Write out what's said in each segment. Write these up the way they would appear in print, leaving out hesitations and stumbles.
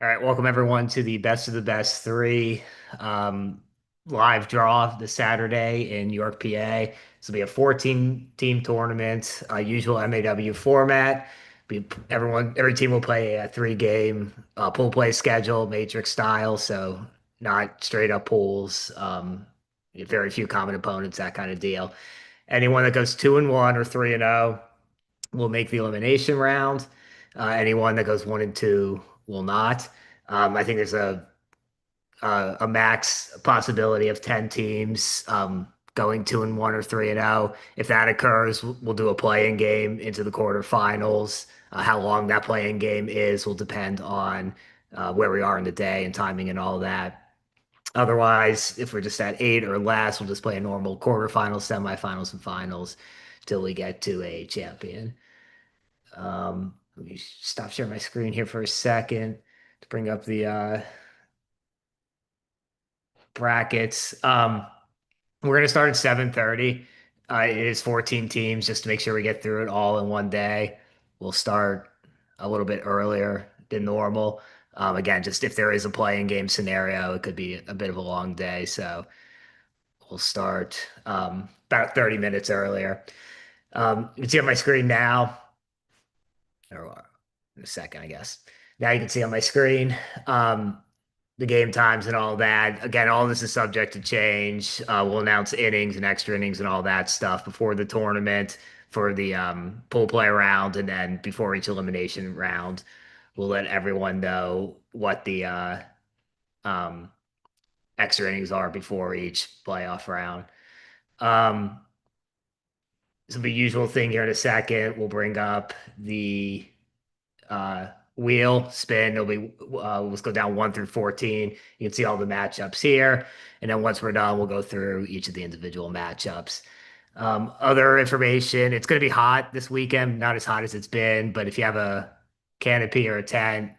All right, welcome everyone to the best of the best three um, live draw this Saturday in York, PA. This will be a 14-team tournament, usual MAW format. Every team will play a three-game pool play schedule, matrix style, so not straight up pools. Very few common opponents, that kind of deal. Anyone that goes 2-1 or 3-0 will make the elimination round. Anyone that goes 1-2 will not. I think there's a max possibility of 10 teams going 2-1 or 3-0. If that occurs, we'll do a playing game into the quarterfinals. How long that playing game is will depend on where we are in the day and timing and all that. Otherwise, if we're just at eight or less, we'll just play a normal quarterfinals, semifinals, and finals till we get to a champion. Let me stop sharing my screen here for a second to bring up the brackets. We're gonna start at 7:30. It is 14 teams just to make sure we get through it all in one day. We'll start a little bit earlier than normal. Again, just if there is a playing game scenario, it could be a bit of a long day. So we'll start about 30 minutes earlier. You can see on my screen now, or in a second, I guess. Now you can see on my screen um, the game times and all that. Again, all this is subject to change. We'll announce innings and extra innings and all that stuff before the tournament for the pool play round, and then before each elimination round, we'll let everyone know what the um, extra innings are before each playoff round. Um, so the usual thing here in a second, we'll bring up the uh, wheel spin. It'll be let's go down 1 through 14. You can see all the matchups here, and then once we're done, we'll go through each of the individual matchups. Other information: it's going to be hot this weekend. Not as hot as it's been, but if you have a canopy or a tent,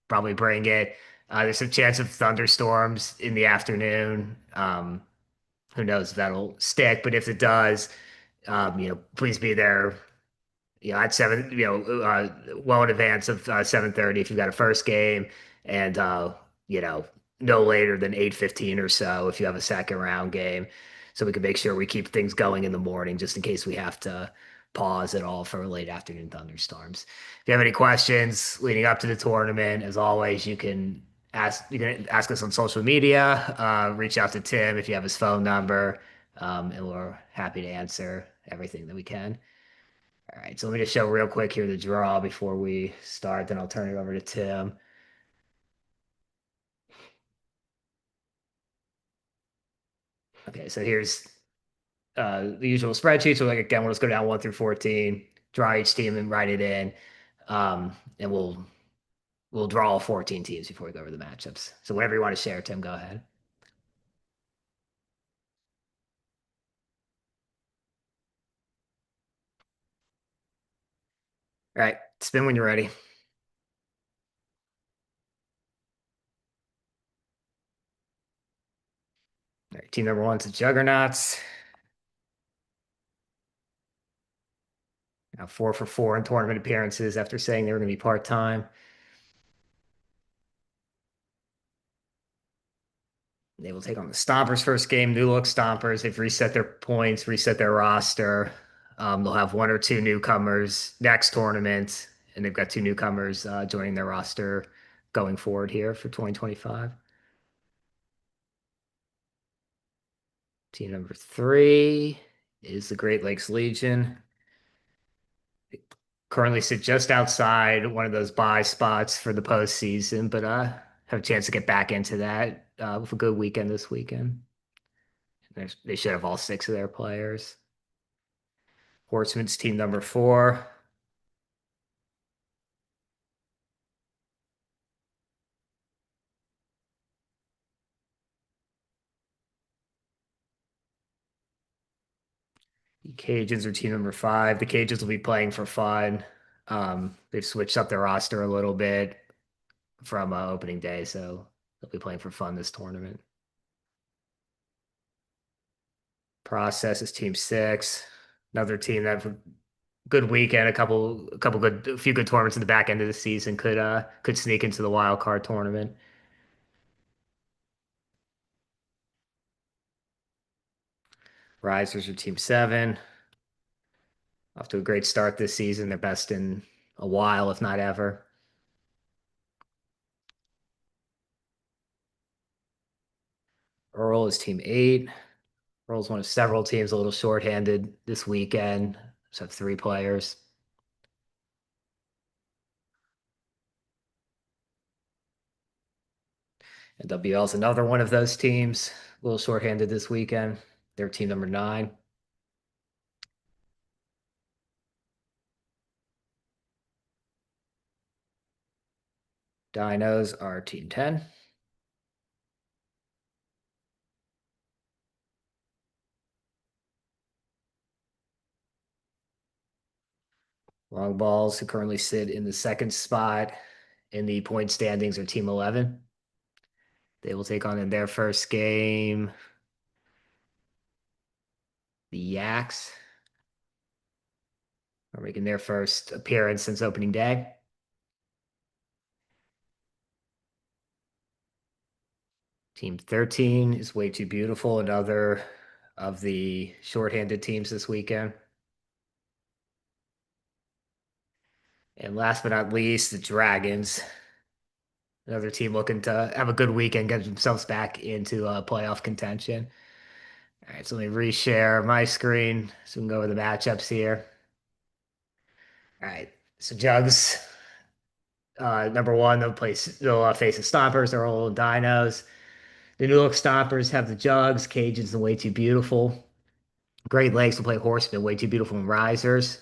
probably bring it. There's a chance of thunderstorms in the afternoon. Who knows if that'll stick? But if it does, please be there at seven, well in advance of 7:30 if you've got a first game, and you know, no later than 8:15 or so if you have a second round game, so we can make sure we keep things going in the morning just in case we have to pause at all for late afternoon thunderstorms. If you have any questions leading up to the tournament, as always, you can ask us on social media, reach out to Tim if you have his phone number, and we're happy to answer everything that we can. All right, so let me just show real quick here the draw before we start, then I'll turn it over to Tim. Okay, so here's the usual spreadsheet. So like again, we'll just go down 1 through 14, draw each team and write it in. And we'll draw all 14 teams before we go over the matchups. So whatever you want to share, Tim, go ahead. All right, spin when you're ready. All right, team number one's the Juggernauts. Now 4 for 4 in tournament appearances after saying they were going to be part-time. They will take on the Stompers first game. New look Stompers. They've reset their points, reset their roster. They'll have one or two newcomers next tournament, and they've got two newcomers joining their roster going forward here for 2025. Team number three is the Great Lakes Legion. They currently sit just outside one of those buy spots for the postseason, but have a chance to get back into that with a good weekend this weekend. They should have all six of their players. Horsemen's team number four. The Cajuns are team number five. The Cajuns will be playing for fun. They've switched up their roster a little bit from opening day, so they'll be playing for fun this tournament. Process is team six. Another team that good weekend, a few good tournaments in the back end of the season could sneak into the wild card tournament. Risers are team seven, off to a great start this season. Their best in a while, if not ever. Earl is team eight. Earl's one of several teams a little shorthanded this weekend. So have three players. And WL's another one of those teams, a little shorthanded this weekend. They're team number nine. Dinos are team 10. Long balls, who currently sit in the second spot in the point standings, are team 11. They will take on in their first game the Yaks, are making their first appearance since opening day. Team 13 is way too beautiful, another of the shorthanded teams this weekend. And last but not least, the Dragons, another team looking to have a good weekend, get themselves back into playoff contention. All right, so let me reshare my screen so we can go over the matchups here. All right, so Jugs, number one, they'll face the Stompers, they're all dinos. The New Look Stompers have the Jugs, Cajuns, and Way Too Beautiful. Great Lakes will play Horsemen, Way Too Beautiful, and Risers.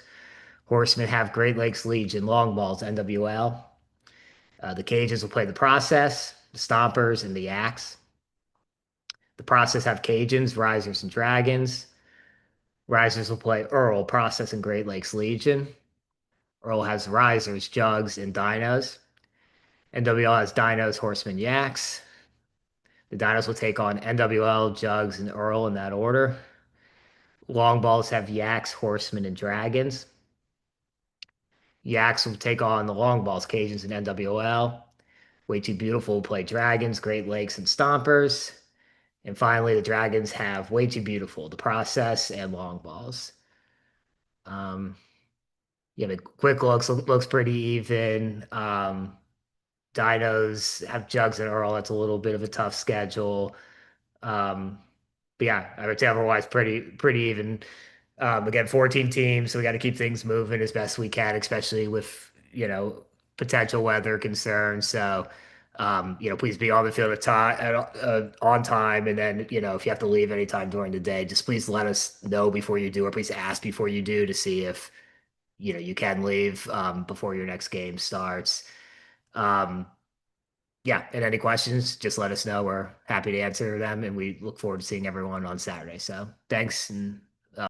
Horsemen have Great Lakes Legion, Long Balls, NWL. The Cajuns will play the Process, the Stompers, and the Axe. The Process have Cajuns, Risers, and Dragons. Risers will play Earl, Process, and Great Lakes Legion. Earl has Risers, Jugs, and Dinos. NWL has Dinos, Horsemen, Yaks. The Dinos will take on NWL, Jugs, and Earl in that order. Long balls have Yaks, Horsemen, and Dragons. Yaks will take on the long balls, Cajuns, and NWL. Way Too Beautiful will play Dragons, Great Lakes, and Stompers. And finally, the Dragons have Way Too Beautiful, the Process, and long balls. Um, yeah, the quick looks pretty even. Dinos have Jugs and Earl. That's a little bit of a tough schedule. Um, but yeah, I would say otherwise pretty even. Again, 14 teams, so we got to keep things moving as best we can, especially with, potential weather concerns. So, please be on the field on time. And then, if you have to leave anytime during the day, just please let us know before you do, or please ask before you do to see if, you can leave before your next game starts. Um, yeah, and any questions, just let us know. We're happy to answer them, and we look forward to seeing everyone on Saturday. So thanks, and